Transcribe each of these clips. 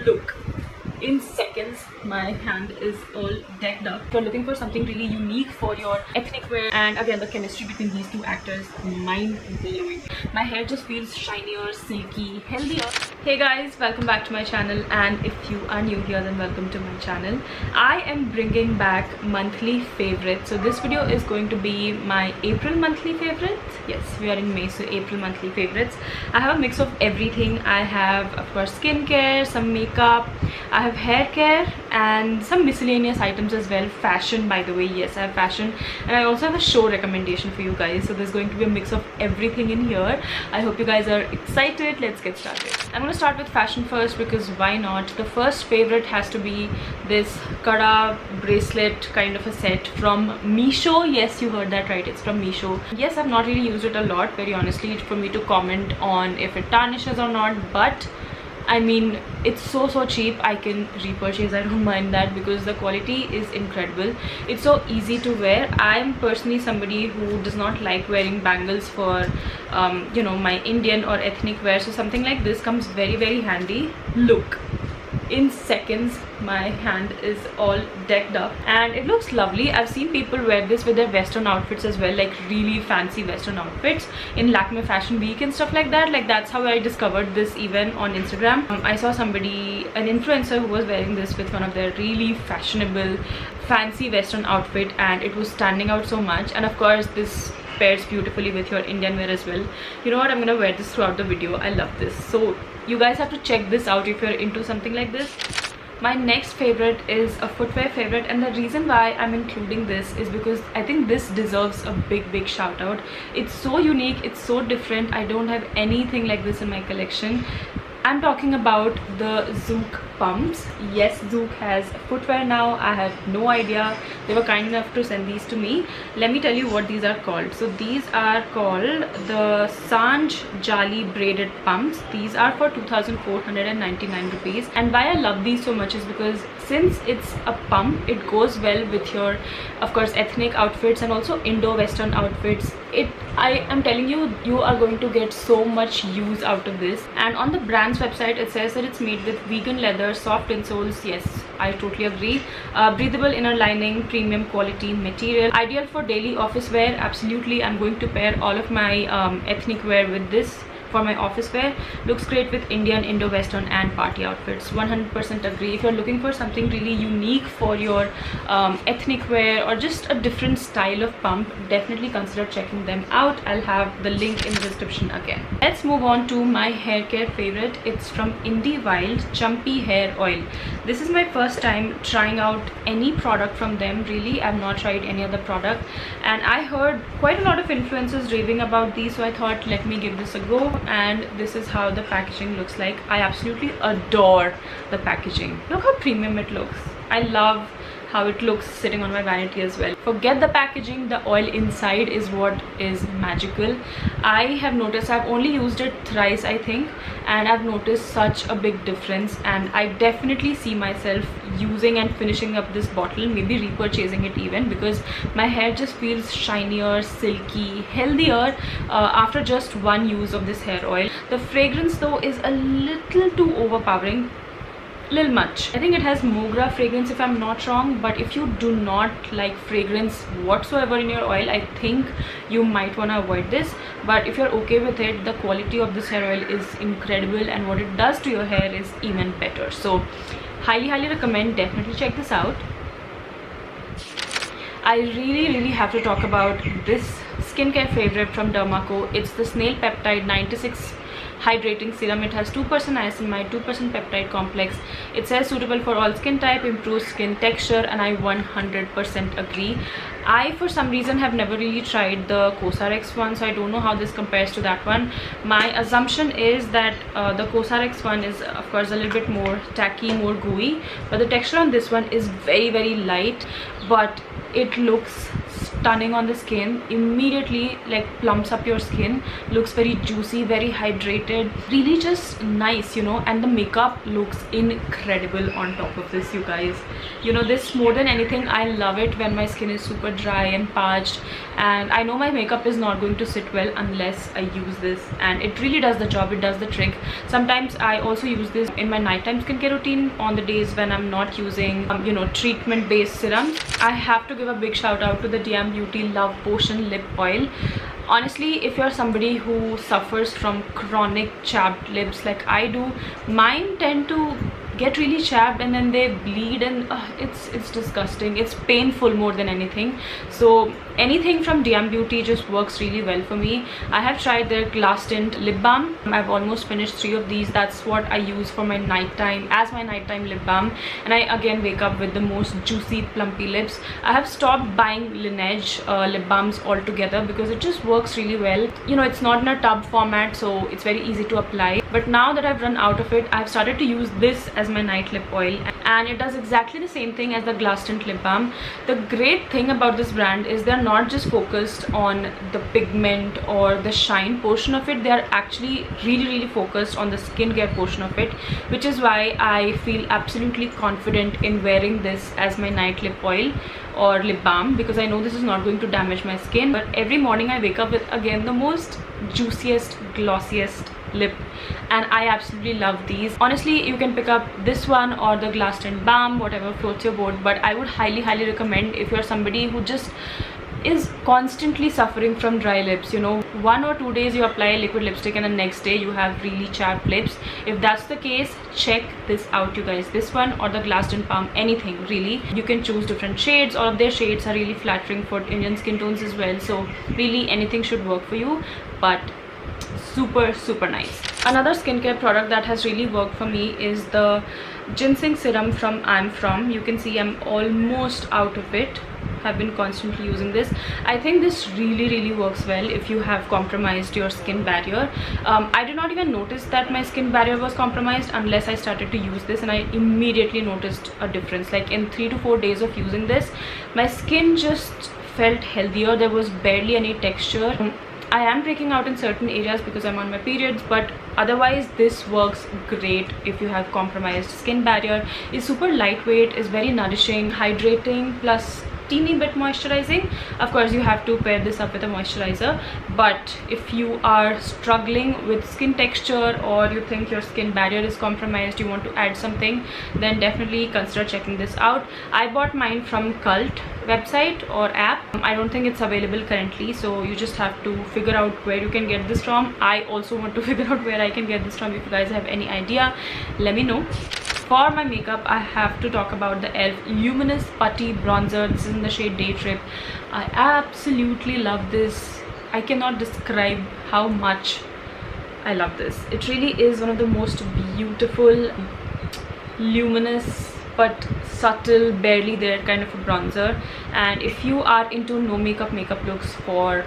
look. In seconds my hand is all decked up. If you're looking for something really unique for your ethnic wear, and again the chemistry between these two actors, mind blowing. My hair just feels shinier, silky, healthier. Hey guys, welcome back to my channel, and if you are new here then welcome to my channel. I am bringing back monthly favorites. So this video is going to be my April monthly favorites. Yes, we are in May, so April monthly favorites. I have a mix of everything. I have of course skincare, some makeup, I have hair care and some miscellaneous items as well. Fashion, by the way, yes, I have fashion, and I also have a show recommendation for you guys. So there's going to be a mix of everything in here. I hope you guys are excited. Let's get started. I'm going to start with fashion first because why not. The first favorite has to be this Kada bracelet kind of a set from Meesho. Yes, you heard that right, it's from Meesho. Yes, I've not really used it a lot, very honestly, for me to comment on if it tarnishes or not, but I mean, it's so cheap. I can repurchase, I don't mind that, because the quality is incredible. It's so easy to wear. I'm personally somebody who does not like wearing bangles for you know, my Indian or ethnic wear, so something like this comes very handy. Look, in seconds my hand is all decked up and it looks lovely. I've seen people wear this with their western outfits as well, like really fancy western outfits in Lakme Fashion Week and stuff like that. Like that's how I discovered this even on Instagram. I saw somebody, an influencer, who was wearing this with one of their really fashionable fancy western outfit, and it was standing out so much. And of course this pairs beautifully with your Indian wear as well. You know what, I'm gonna wear this throughout the video. I love this, so you guys have to check this out if you're into something like this. My next favorite is a footwear favorite, and the reason why I'm including this is because I think this deserves a big shout out. It's so unique, it's so different. I don't have anything like this in my collection. I'm talking about the Zouk pumps. Yes, Zouk has footwear now. I had no idea. They were kind enough to send these to me. Let me tell you what these are called. So these are called the Sanj Jali braided pumps. These are for 2,499 rupees. And why I love these so much is because since it's a pump, it goes well with your, of course, ethnic outfits and also Indo-Western outfits. I am telling you, you are going to get so much use out of this. And on the brand's website it says that it's made with vegan leather, soft insoles. Yes, I totally agree. Breathable inner lining, premium quality material, ideal for daily office wear. Absolutely, I'm going to pair all of my ethnic wear with this for my office wear. Looks great with Indian, Indo-Western and party outfits. 100% agree. If you're looking for something really unique for your ethnic wear or just a different style of pump, definitely consider checking them out. I'll have the link in the description again. Let's move on to my hair care favorite. It's from Indie Wild Chumpy Hair Oil. This is my first time trying out any product from them. Really, I've not tried any other product, and I heard quite a lot of influencers raving about these, so I thought let me give this a go. And this is how the packaging looks like. I absolutely adore the packaging. Look how premium it looks. I love how it looks sitting on my vanity as well. Forget the packaging, the oil inside is what is magical. I have noticed, I've only used it thrice I think, and I've noticed such a big difference, and I definitely see myself using and finishing up this bottle, maybe repurchasing it even, because my hair just feels shinier, silky, healthier after just one use of this hair oil. The fragrance though is a little too overpowering, little much. I think it has Mogra fragrance if I'm not wrong, but if you do not like fragrance whatsoever in your oil, I think you might want to avoid this. But if you're okay with it, the quality of this hair oil is incredible, and what it does to your hair is even better. So highly recommend. Definitely check this out. I really have to talk about this skincare favorite from Derma Co. It's the Snail Peptide 96 hydrating serum. It has 2% niacinamide, 2% peptide complex. It says suitable for all skin type, improves skin texture, and I 100% agree. I for some reason have never really tried the Cosrx one, so I don't know how this compares to that one. My assumption is that the Cosrx one is of course a little bit more tacky, more gooey, but the texture on this one is very light, but it looks stunning on the skin. Immediately like plumps up your skin, looks very juicy, very hydrated, really just nice, you know. And the makeup looks incredible on top of this, you guys. You know, this more than anything, I love it when my skin is super dry and parched, and I know my makeup is not going to sit well unless I use this, and it really does the job. It does the trick. Sometimes I also use this in my nighttime skincare routine on the days when I'm not using you know, treatment based serums. I have to give a big shout out to the DM Beauty Love Potion lip oil. Honestly, if you're somebody who suffers from chronic chapped lips like I do, mine tend to get really chapped and then they bleed, and it's disgusting. It's painful more than anything. So anything from DM Beauty just works really well for me. I have tried their glass tint lip balm. I've almost finished 3 of these. That's what I use for my nighttime, as my nighttime lip balm, and I again wake up with the most juicy plumpy lips. I have stopped buying Laneige lip balms altogether because it just works really well. You know, it's not in a tub format, so it's very easy to apply. But now that I've run out of it, I've started to use this as my night lip oil, and it does exactly the same thing as the glass tint lip balm. The great thing about this brand is they're not just focused on the pigment or the shine portion of it. They're actually really focused on the skincare portion of it, which is why I feel absolutely confident in wearing this as my night lip oil or lip balm, because I know this is not going to damage my skin. But every morning I wake up with again the most juiciest, glossiest lip, and I absolutely love these. Honestly, you can pick up this one or the glass tint balm, whatever floats your boat, but I would highly recommend if you're somebody who just is constantly suffering from dry lips. You know, 1 or 2 days you apply a liquid lipstick and the next day you have really chapped lips. If that's the case, check this out, you guys. This one or the glass tint balm, anything really. You can choose different shades. All of their shades are really flattering for Indian skin tones as well, so really anything should work for you. But super nice. Another skincare product that has really worked for me is the ginseng serum from I'm From. You can see I'm almost out of it. Have been constantly using this. I think this really works well if you have compromised your skin barrier. I did not even notice that my skin barrier was compromised unless I started to use this, and I immediately noticed a difference. Like in 3 to 4 days of using this, my skin just felt healthier. There was barely any texture. I am breaking out in certain areas because I'm on my periods, but otherwise this works great if you have compromised skin barrier. It's super lightweight, is very nourishing, hydrating, plus teeny bit moisturizing. Of course you have to pair this up with a moisturizer, but if you are struggling with skin texture or you think your skin barrier is compromised, you want to add something, then definitely consider checking this out. I bought mine from Cult website or app. I don't think it's available currently, so you just have to figure out where you can get this from. I also want to figure out where I can get this from. If you guys have any idea, let me know. For my makeup, I have to talk about the e.l.f. Luminous Putty Bronzer. This is in the shade Day Trip. I absolutely love this. I cannot describe how much I love this. It really is one of the most beautiful, luminous but subtle, barely there kind of a bronzer. And if you are into no makeup looks for,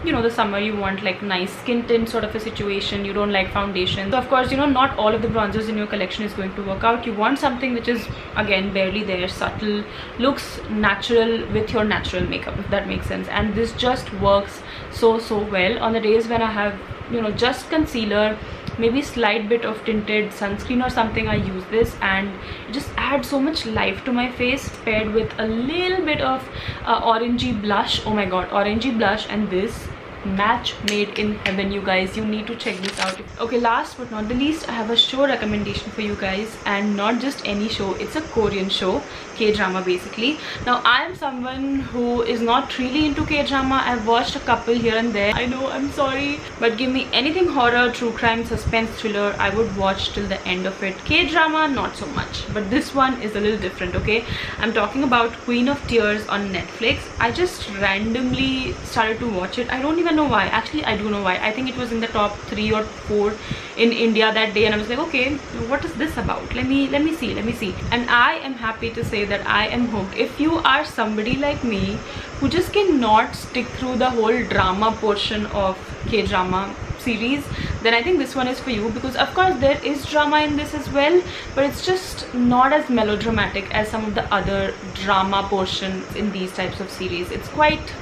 you know, the summer, you want like nice skin tint sort of a situation, you don't like foundation, so of course, you know, not all of the bronzers in your collection is going to work out. You want something which is again barely there, subtle, looks natural with your natural makeup, if that makes sense. And this just works so well on the days when I have, you know, just concealer, maybe slight bit of tinted sunscreen or something. I use this and it just adds so much life to my face, paired with a little bit of orangey blush. Oh my god, orangey blush, and this match made in heaven, you guys. You need to check this out. Okay, last but not the least, I have a show recommendation for you guys, and not just any show. It's a Korean show, K-drama basically. Now I am someone who is not really into K-drama. I've watched a couple here and there. I know, I'm sorry, but give me anything horror, true crime, suspense, thriller, I would watch till the end of it. K-drama, not so much, but this one is a little different. Okay, I'm talking about Queen of Tears on Netflix. I just randomly started to watch it. I don't even know why. Actually, I do know why. I think it was in the top 3 or 4 in India that day, and I was like, okay, what is this about? Let me see. And I am happy to say that I am hooked. If you are somebody like me who just cannot stick through the whole drama portion of K-drama, series, then I think this one is for you, because of course there is drama in this as well, but it's just not as melodramatic as some of the other drama portions in these types of series. It's quite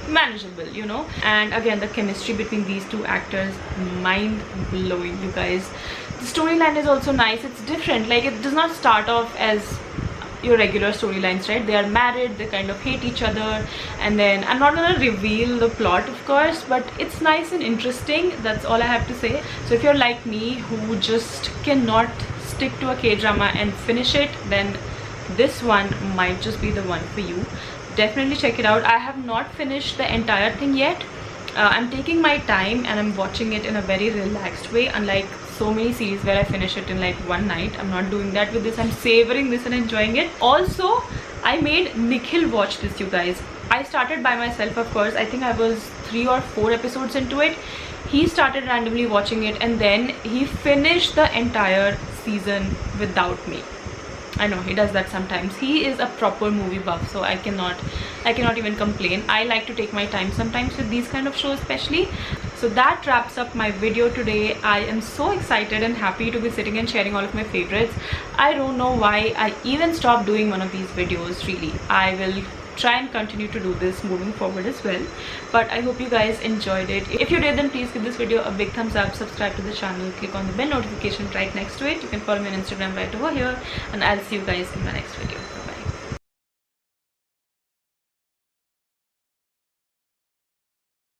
manageable, you know. And again, the chemistry between these two actors, mind blowing, you guys. The storyline is also nice. It's different, like it does not start off as your regular storylines, right? They are married, they kind of hate each other, and then I'm not gonna reveal the plot, of course, but it's nice and interesting. That's all I have to say. So if you're like me, who just cannot stick to a K-drama and finish it, then this one might just be the one for you. Definitely check it out. I have not finished the entire thing yet. I'm taking my time and I'm watching it in a very relaxed way, unlike so many series where I finish it in like one night. I'm not doing that with this. I'm savoring this and enjoying it. Also, I made Nikhil watch this, you guys. I started by myself, of course. I think I was 3 or 4 episodes into it. He started randomly watching it and then he finished the entire season without me. I know he does that sometimes. He is a proper movie buff, so I cannot even complain. I like to take my time sometimes with these kind of shows especially. So that wraps up my video today. I am so excited and happy to be sitting and sharing all of my favorites. I don't know why I even stopped doing one of these videos, really. I will try and continue to do this moving forward as well, but I hope you guys enjoyed it. If you did, then please give this video a big thumbs up, subscribe to the channel, click on the bell notification right next to it. You can follow me on Instagram right over here, and I'll see you guys in my next video.